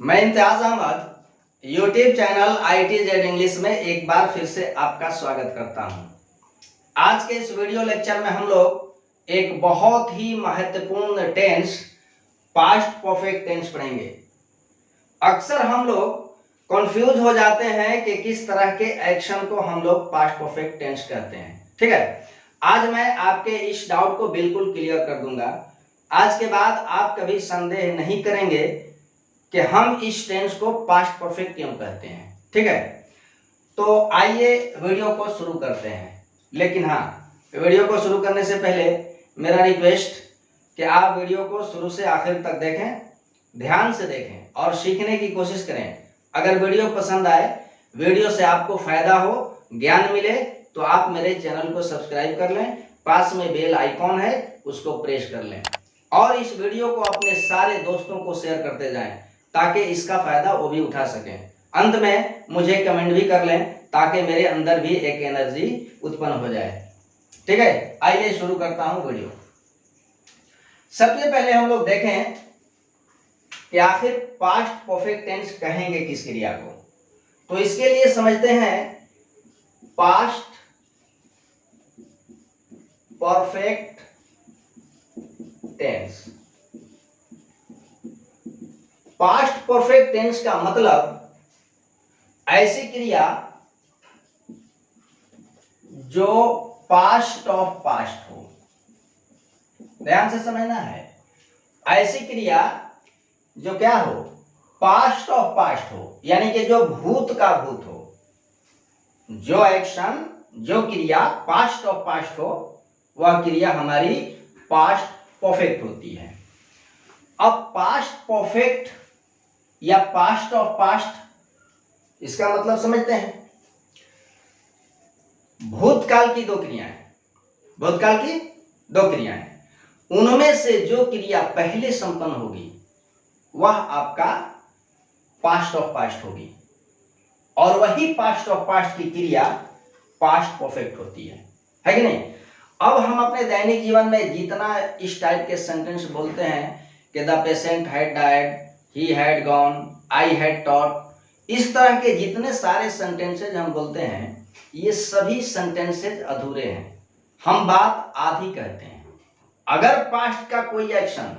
मैं Imtiyaz Ahmed YouTube channel ITZ English में एक बार फिर से आपका स्वागत करता हूं। आज के इस वीडियो लेक्चर में हम लोग एक बहुत ही महत्वपूर्ण टेंस पास्ट परफेक्ट टेंस पढ़ेंगे। अक्सर हम लोग कंफ्यूज हो जाते हैं कि किस तरह के एक्शन को हम लोग पास्ट परफेक्ट टेंस कहते हैं। ठीक है, आज मैं आपके इस डाउट को बिल्कुल क्लियर कर दूंगा। आज के बाद आप कभी संदेह नहीं करेंगे कि हम इस टेंस को पास्ट परफेक्ट क्यों कहते हैं। ठीक है, तो आइए वीडियो को शुरू करते हैं। लेकिन हाँ, वीडियो को शुरू करने से पहले मेरा रिक्वेस्ट कि आप वीडियो को शुरू से आखिर तक देखें, ध्यान से देखें और सीखने की कोशिश करें। अगर वीडियो पसंद आए, वीडियो से आपको फायदा हो, ज्ञान मिले, तो आप मेरे चैनल को सब्सक्राइब कर लें। पास में बेल आइकॉन है, उसको प्रेस कर लें और इस वीडियो को अपने सारे दोस्तों को शेयर करते जाएं ताकि इसका फायदा वो भी उठा सकें। अंत में मुझे कमेंट भी कर लें ताकि मेरे अंदर भी एक एनर्जी उत्पन्न हो जाए। ठीक है, आइए शुरू करता हूं वीडियो। सबसे पहले हम लोग देखें कि आखिर पास्ट परफेक्ट टेंस कहेंगे किस क्रिया को। तो इसके लिए समझते हैं past perfect tense. Past perfect tense का मतलब ऐसी क्रिया जो पास्ट ऑफ पास्ट हो। ध्यान से समझना है, ऐसी क्रिया जो क्या हो, पास्ट ऑफ पास्ट हो, यानी कि जो भूत का भूत हो। जो एक्शन, जो क्रिया पास्ट ऑफ पास्ट हो, वह क्रिया हमारी पास्ट परफेक्ट होती है। अब पास्ट परफेक्ट या पास्ट ऑफ पास्ट, इसका मतलब समझते हैं। भूतकाल की दो क्रियाएं, भूतकाल की दो क्रियाएं, उनमें से जो क्रिया पहले संपन्न होगी वह आपका पास्ट ऑफ पास्ट होगी और वही पास्ट ऑफ पास्ट की क्रिया पास्ट परफेक्ट होती है कि नहीं। अब हम अपने दैनिक जीवन में जितना इस टाइप के सेंटेंस बोलते हैं कि the patient had died, he had gone, I had taught, इस तरह के जितने सारे सेंटेंसेज हम बोलते हैं, ये सभी सेंटेंसेज अधूरे हैं। हम बात आधी कहते हैं। अगर पास्ट का कोई एक्शन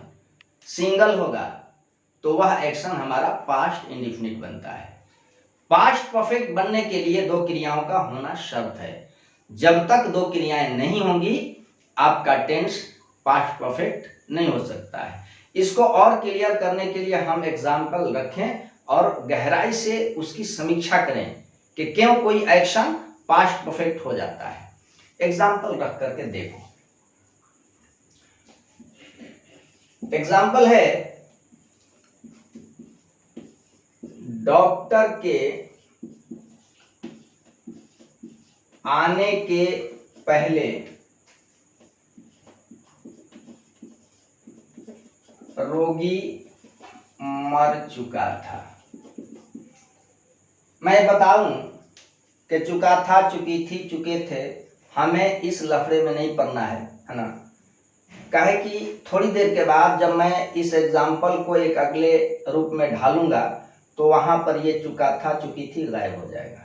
सिंगल होगा तो वह एक्शन हमारा पास्ट इंडेफिनिट बनता है। पास्ट परफेक्ट बनने के लिए दो क्रियाओं का होना शर्त है। जब तक दो क्रियाएं नहीं होंगी आपका टेंस पास्ट परफेक्ट नहीं हो सकता है। इसको और क्लियर करने के लिए हम एग्जाम्पल रखें और गहराई से उसकी समीक्षा करें कि क्यों कोई एक्शन पास्ट परफेक्ट हो जाता है। एग्जाम्पल रख करके देखो। एग्जाम्पल है, डॉक्टर के आने के पहले रोगी मर चुका था। मैं बताऊं कि चुका था, चुकी थी, चुके थे, हमें इस लफड़े में नहीं पड़ना है ना। काहे कि थोड़ी देर के बाद जब मैं इस एग्जाम्पल को एक अगले रूप में ढालूंगा तो वहां पर ये चुका था, चुकी थी गायब हो जाएगा,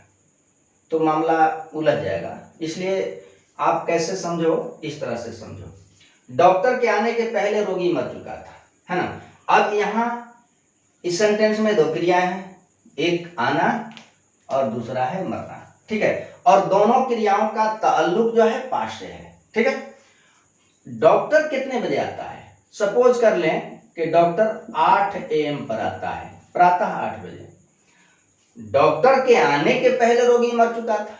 तो मामला उलझ जाएगा। इसलिए आप कैसे समझो, इस तरह से समझो। डॉक्टर के आने के पहले रोगी मर चुका था, है ना। अब यहाँ इस सेंटेंस में दो क्रियाएं हैं, एक आना और दूसरा है मरना। ठीक है, और दोनों क्रियाओं का ताल्लुक जो है पास्ट से है। ठीक है, डॉक्टर कितने बजे आता है? सपोज कर लें कि डॉक्टर 8 AM पर आता है, प्रातः 8 बजे। डॉक्टर के आने के पहले रोगी मर चुका था।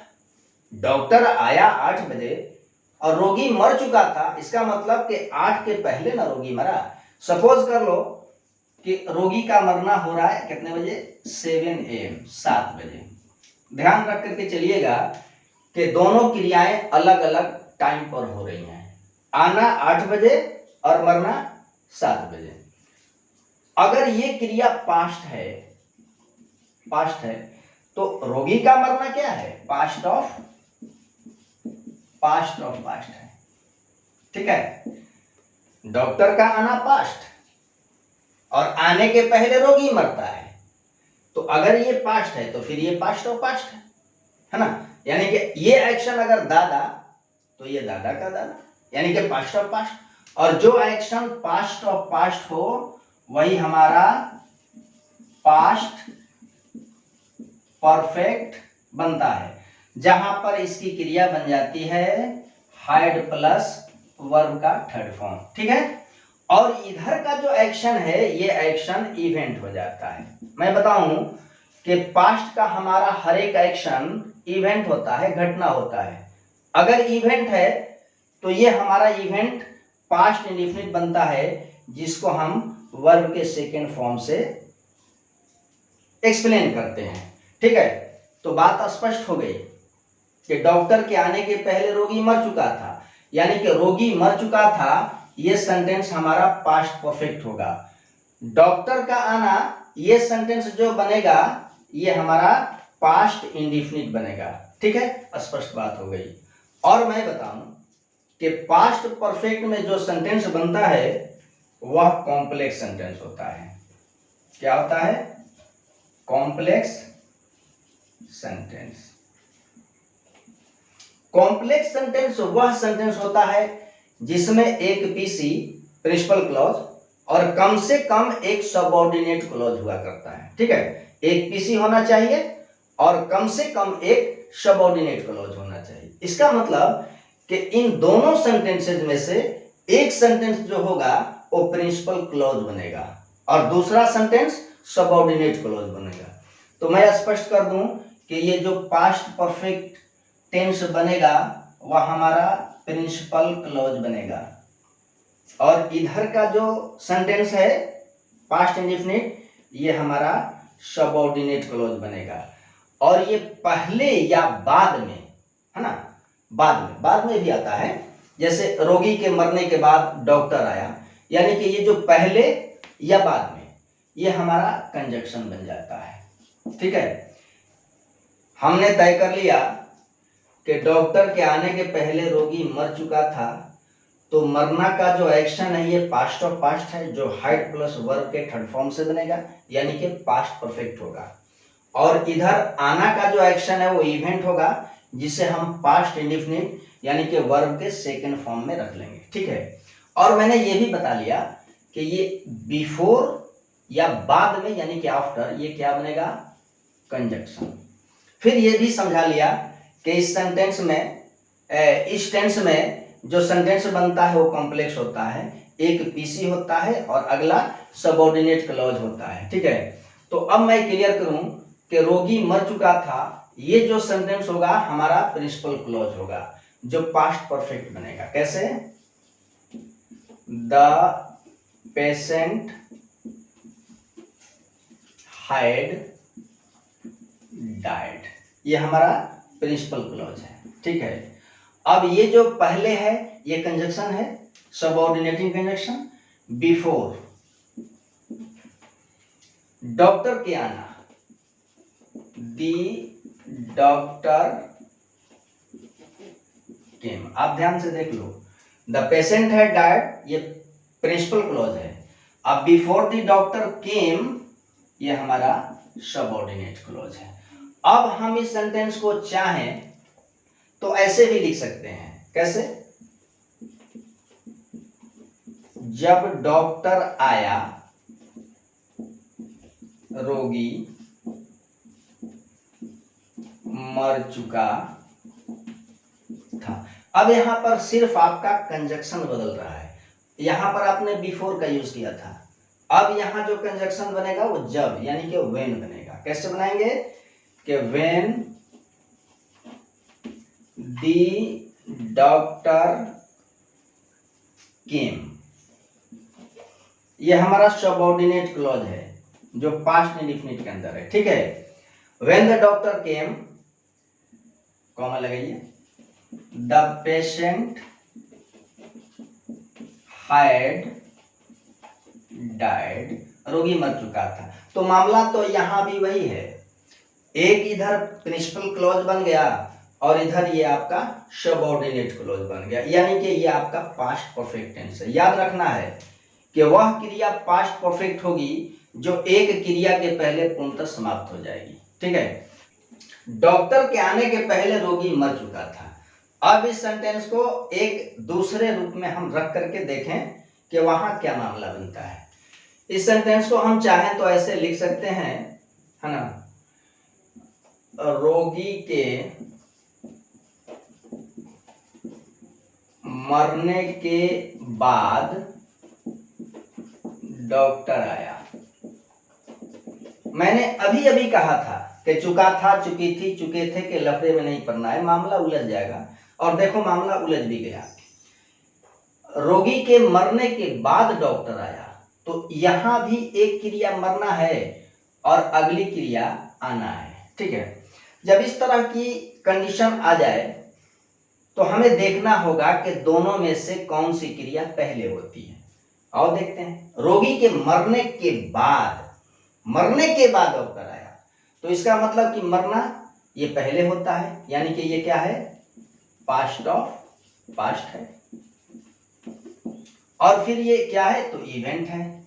डॉक्टर आया 8 बजे और रोगी मर चुका था, इसका मतलब कि 8 के पहले ना रोगी मरा। सपोज कर लो कि रोगी का मरना हो रहा है कितने बजे? 7 AM, 7 बजे। ध्यान रख करके चलिएगा कि दोनों क्रियाएं अलग अलग टाइम पर हो रही हैं। आना 8 बजे और मरना 7 बजे। अगर ये क्रिया पास्ट है, पास्ट है, तो रोगी का मरना क्या है? पास्ट ऑफ पास्ट है। ठीक है, डॉक्टर का आना पास्ट और आने के पहले रोगी मरता है, तो अगर ये पास्ट है तो फिर ये पास्ट ऑफ पास्ट है ना। यानी कि ये एक्शन अगर दादा तो ये दादा का दादा, यानी कि पास्ट ऑफ पास्ट। और जो एक्शन पास्ट ऑफ पास्ट हो वही हमारा पास्ट परफेक्ट बनता है, जहां पर इसकी क्रिया बन जाती है हाइड प्लस वर्ब का थर्ड फॉर्म। ठीक है। और इधर का जो एक्शन है ये एक्शन इवेंट हो जाता है। मैं बताऊं कि पास्ट का हमारा हर एक एक्शन इवेंट होता है, घटना होता है। अगर इवेंट है तो ये हमारा इवेंट पास्ट इंडेफिनिट बनता है, जिसको हम वर्ब के सेकेंड फॉर्म से एक्सप्लेन करते हैं। ठीक है। तो बात स्पष्ट हो गई कि डॉक्टर के आने के पहले रोगी मर चुका था, यानी कि रोगी मर चुका था, ये सेंटेंस हमारा पास्ट परफेक्ट होगा। डॉक्टर का आना, ये सेंटेंस जो बनेगा ये हमारा पास्ट इंडेफिनिट बनेगा। ठीक है, स्पष्ट बात हो गई। और मैं बताऊं कि पास्ट परफेक्ट में जो सेंटेंस बनता है वह कॉम्प्लेक्स सेंटेंस होता है। क्या होता है? Complex sentence. कॉम्प्लेक्स सेंटेंस वह सेंटेंस होता है जिसमें एक पीसी प्रिंसिपल क्लॉज और कम से कम एक सबऑर्डिनेट क्लॉज हुआ करता है। ठीक है, एक पीसी होना चाहिए और कम से कम एक सबऑर्डिनेट क्लॉज होना चाहिए। इसका मतलब कि इन दोनों सेंटेंसेस में से एक सेंटेंस जो होगा वो प्रिंसिपल क्लॉज बनेगा और दूसरा सेंटेंस सबऑर्डिनेट क्लॉज बनेगा। तो मैं स्पष्ट कर दूं कि ये जो पास्ट परफेक्ट टेंस बनेगा वह हमारा प्रिंसिपल क्लॉज बनेगा, और इधर का जो सेंटेंस है पास्ट इंडेफिनिट ये हमारा सबऑर्डिनेट क्लॉज बनेगा। और ये पहले या बाद में है ना, बाद में भी आता है। जैसे रोगी के मरने के बाद डॉक्टर आया, यानी कि ये जो पहले या बाद में ये हमारा कंजक्शन बन जाता है। ठीक है, हमने तय कर लिया कि डॉक्टर के आने के पहले रोगी मर चुका था, तो मरना का जो एक्शन है ये पास्ट ऑफ पास्ट है, जो हाइड प्लस वर्ब के थर्ड फॉर्म से बनेगा, यानी कि पास्ट परफेक्ट होगा। और इधर आना का जो एक्शन है वो इवेंट होगा, जिसे हम पास्ट इंडेफिनिट यानी कि वर्ब के सेकंड फॉर्म में रख लेंगे। ठीक है। और मैंने ये भी बता लिया कि ये बिफोर या बाद में यानी कि आफ्टर ये क्या बनेगा? कंजक्शन। फिर ये भी समझा लिया कि इस सेंटेंस में इस टेंस में जो सेंटेंस बनता है वो कॉम्प्लेक्स होता है, एक पीसी होता है और अगला सबऑर्डिनेट क्लॉज होता है। ठीक है। तो अब मैं क्लियर करूं कि रोगी मर चुका था, ये जो सेंटेंस होगा हमारा प्रिंसिपल क्लॉज होगा जो पास्ट परफेक्ट बनेगा। कैसे? द पेशेंट हैड डाइड, ये हमारा प्रिंसिपल क्लॉज है। ठीक है। अब ये जो पहले है ये कंजक्शन है, सबऑर्डिनेटिंग कंजक्शन। बिफोर डॉक्टर के आना, दी डॉक्टर केम। आप ध्यान से देख लो, द पेशेंट हैड डाइड ये प्रिंसिपल क्लॉज है। अब बिफोर द डॉक्टर केम ये हमारा सबऑर्डिनेट क्लॉज है। अब हम इस सेंटेंस को चाहें तो ऐसे भी लिख सकते हैं। कैसे? जब डॉक्टर आया रोगी मर चुका था। अब यहां पर सिर्फ आपका कंजक्शन बदल रहा है। यहां पर आपने बिफोर का यूज किया था, अब यहां जो कंजक्शन बनेगा वो जब यानी कि व्हेन बनेगा। कैसे बनाएंगे? कि व्हेन दी डॉक्टर केम, ये हमारा सबऑर्डिनेट क्लॉज है जो पास्ट इंडेफिनिट के अंदर है। ठीक है। When the doctor came, comma लगाइए, द पेशेंट हैड डाइड, रोगी मर चुका था। तो मामला तो यहां भी वही है, एक इधर प्रिंसिपल क्लॉज बन गया और इधर ये आपका सबऑर्डिनेट क्लॉज बन गया, यानी कि ये आपका पास्ट परफेक्ट टेंस है। याद रखना है कि वह क्रिया पास्ट परफेक्ट होगी जो एक क्रिया के पहले पूर्णतः समाप्त हो जाएगी। ठीक है, डॉक्टर के आने के पहले रोगी मर चुका था। अब इस सेंटेंस को एक दूसरे रूप में हम रख करके देखें कि वहां क्या मामला बनता है। इस सेंटेंस को हम चाहें तो ऐसे लिख सकते हैं, है ना, रोगी के मरने के बाद डॉक्टर आया। मैंने अभी अभी कहा था कि चुका था, चुकी थी, चुके थे के लफड़े में नहीं पड़ना है, मामला उलझ जाएगा। और देखो मामला उलझ भी गया। रोगी के मरने के बाद डॉक्टर आया, तो यहां भी एक क्रिया मरना है और अगली क्रिया आना है। ठीक है, जब इस तरह की कंडीशन आ जाए तो हमें देखना होगा कि दोनों में से कौन सी क्रिया पहले होती है। और देखते हैं, रोगी के मरने के बाद डॉक्टर आया, तो इसका मतलब कि मरना ये पहले होता है, यानी कि ये क्या है, पास्ट ऑफ पास्ट है। और फिर ये क्या है, तो इवेंट है।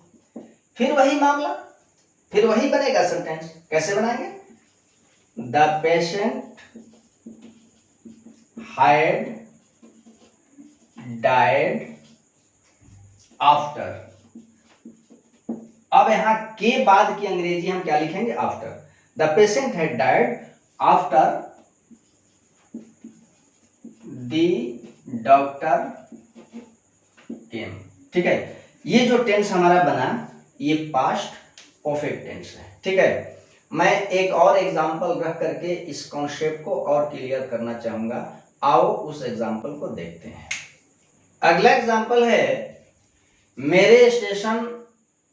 फिर वही मामला, फिर वही बनेगा सेंटेंस। कैसे बनाएंगे, the patient had died after। अब यहां के बाद की अंग्रेजी हम क्या लिखेंगे, after. The patient had died after the doctor came। ठीक है, ये जो टेंस हमारा बना ये पास्ट परफेक्ट टेंस है। ठीक है, मैं एक और एग्जांपल रख करके इस कॉन्सेप्ट को और क्लियर करना चाहूंगा। आओ उस एग्जाम्पल को देखते हैं। अगला एग्जाम्पल है, मेरे स्टेशन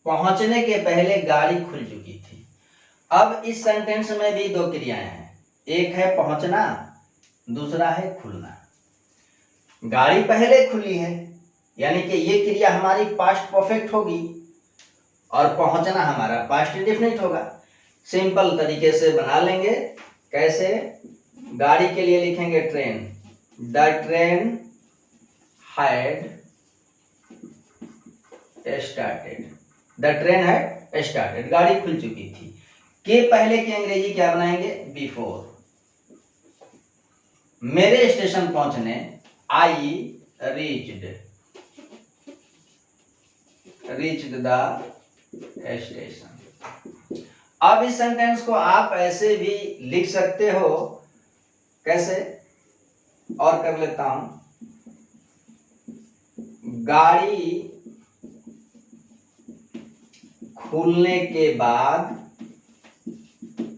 पहुंचने के पहले गाड़ी खुल चुकी थी। अब इस सेंटेंस में भी दो क्रियाएं हैं, एक है पहुंचना, दूसरा है खुलना। गाड़ी पहले खुली है, यानी कि ये क्रिया हमारी पास्ट परफेक्ट होगी और पहुंचना हमारा पास्ट इंडेफिनिट होगा। सिंपल तरीके से बना लेंगे। कैसे, गाड़ी के लिए लिखेंगे train, the train had started. The train had started, गाड़ी खुल चुकी थी। के पहले की अंग्रेजी क्या बनाएंगे, बिफोर। मेरे स्टेशन पहुंचने, आई रीच्ड द स्टेशन। अब इस सेंटेंस को आप ऐसे भी लिख सकते हो, कैसे, और कर लेता हूं, गाड़ी खुलने के बाद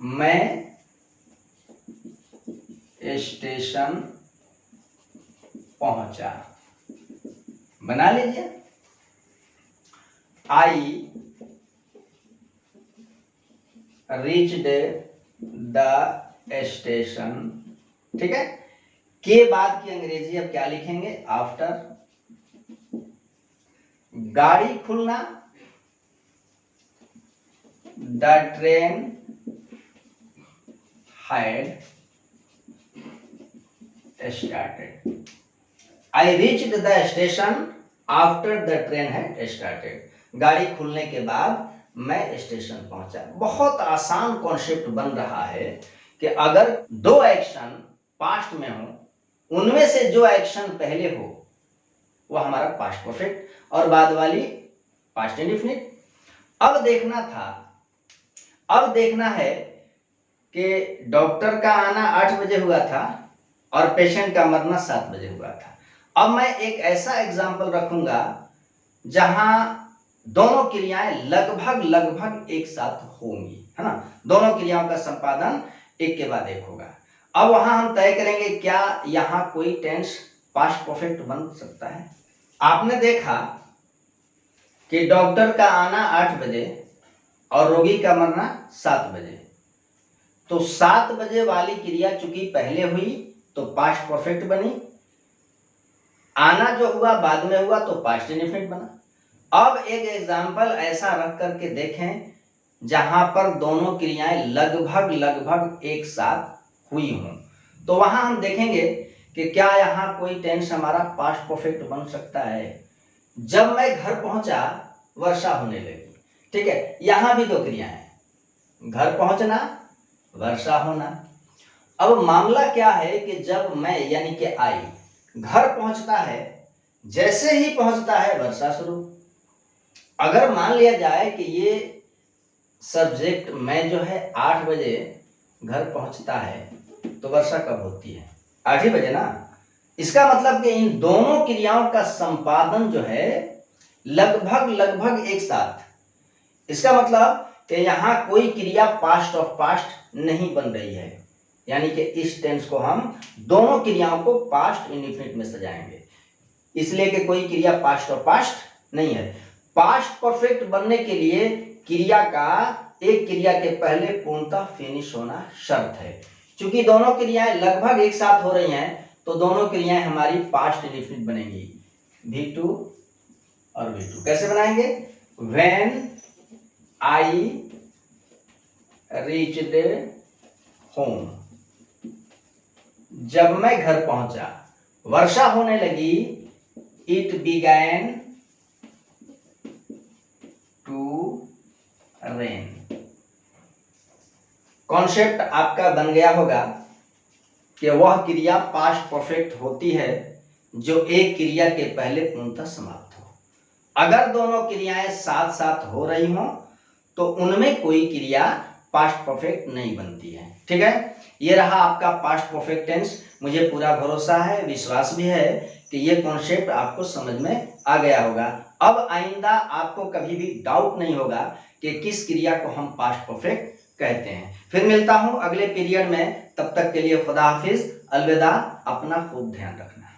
मैं स्टेशन पहुंचा। बना लीजिए, आई रीच्ड द स्टेशन। ठीक है, के बाद की अंग्रेजी अब क्या लिखेंगे, आफ्टर। गाड़ी खुलना, the train had started. I reached the station after the train had started. गाड़ी खुलने के बाद मैं स्टेशन पहुंचा। बहुत आसान कॉन्सेप्ट बन रहा है कि अगर दो एक्शन पास्ट में हो, उनमें से जो एक्शन पहले हो वो हमारा पास्ट परफेक्ट और बाद वाली पास्ट इंडेफिनिट। अब देखना है कि डॉक्टर का आना 8 बजे हुआ था और पेशेंट का मरना 7 बजे हुआ था। अब मैं एक ऐसा एग्जाम्पल रखूंगा जहां दोनों क्रियाएं लगभग एक साथ होंगी, है ना, दोनों क्रियाओं का संपादन एक के बाद एक होगा। अब वहां हम तय करेंगे क्या यहां कोई टेंस पास्ट परफेक्ट बन सकता है। आपने देखा कि डॉक्टर का आना 8 बजे और रोगी का मरना 7 बजे, तो 7 बजे वाली क्रिया चूंकि पहले हुई तो पास्ट परफेक्ट बनी, आना जो हुआ बाद में हुआ तो पास्ट इंडेफिनिट बना। अब एक एग्जाम्पल ऐसा रख करके देखें जहां पर दोनों क्रियाएं लगभग एक साथ हुई हों, तो वहां हम देखेंगे कि क्या यहां कोई टेंस हमारा पास्ट परफेक्ट बन सकता है। जब मैं घर पहुंचा वर्षा होने लगी, ठीक है, यहां भी 2 क्रियाएं हैं, घर पहुंचना, वर्षा होना। अब मामला क्या है कि जब मैं यानी कि आई घर पहुंचता है, जैसे ही पहुंचता है वर्षा शुरू। अगर मान लिया जाए कि ये सब्जेक्ट मैं जो है 8 बजे घर पहुंचता है, तो वर्षा कब होती है? 8 ही बजे ना। इसका मतलब कि इन दोनों क्रियाओं का संपादन जो है लगभग एक साथ। इसका मतलब कि यहां कोई क्रिया पास्ट ऑफ पास्ट नहीं बन रही है, यानी कि इस टेंस को हम दोनों क्रियाओं को पास्ट इंडेफिनिट में सजाएंगे, इसलिए कि कोई क्रिया पास्ट ऑफ पास्ट नहीं है। पास्ट परफेक्ट बनने के लिए क्रिया का एक क्रिया के पहले पूर्णतः फिनिश होना शर्त है। क्योंकि दोनों क्रियाएं लगभग एक साथ हो रही हैं, तो दोनों क्रियाएं हमारी पास्ट इंडेफिनिट बनेंगी, V2 और V2। कैसे बनाएंगे? When I reached home, जब मैं घर पहुंचा, वर्षा होने लगी, It began to rain। Concept आपका बन गया होगा कि वह क्रिया पास्ट परफेक्ट होती है जो एक क्रिया के पहले पूर्णतः समाप्त हो। अगर दोनों क्रियाएं साथ साथ हो रही हों तो उनमें कोई क्रिया पास्ट परफेक्ट नहीं बनती है। ठीक है, ये रहा आपका पास्ट परफेक्ट टेंस। मुझे पूरा भरोसा है, विश्वास भी है कि ये कॉन्सेप्ट आपको समझ में आ गया होगा। अब आइंदा आपको कभी भी डाउट नहीं होगा कि किस क्रिया को हम पास्ट परफेक्ट कहते हैं। फिर मिलता हूं अगले पीरियड में, तब तक के लिए खुदा हाफिज, अलविदा, अपना खूब ध्यान रखना।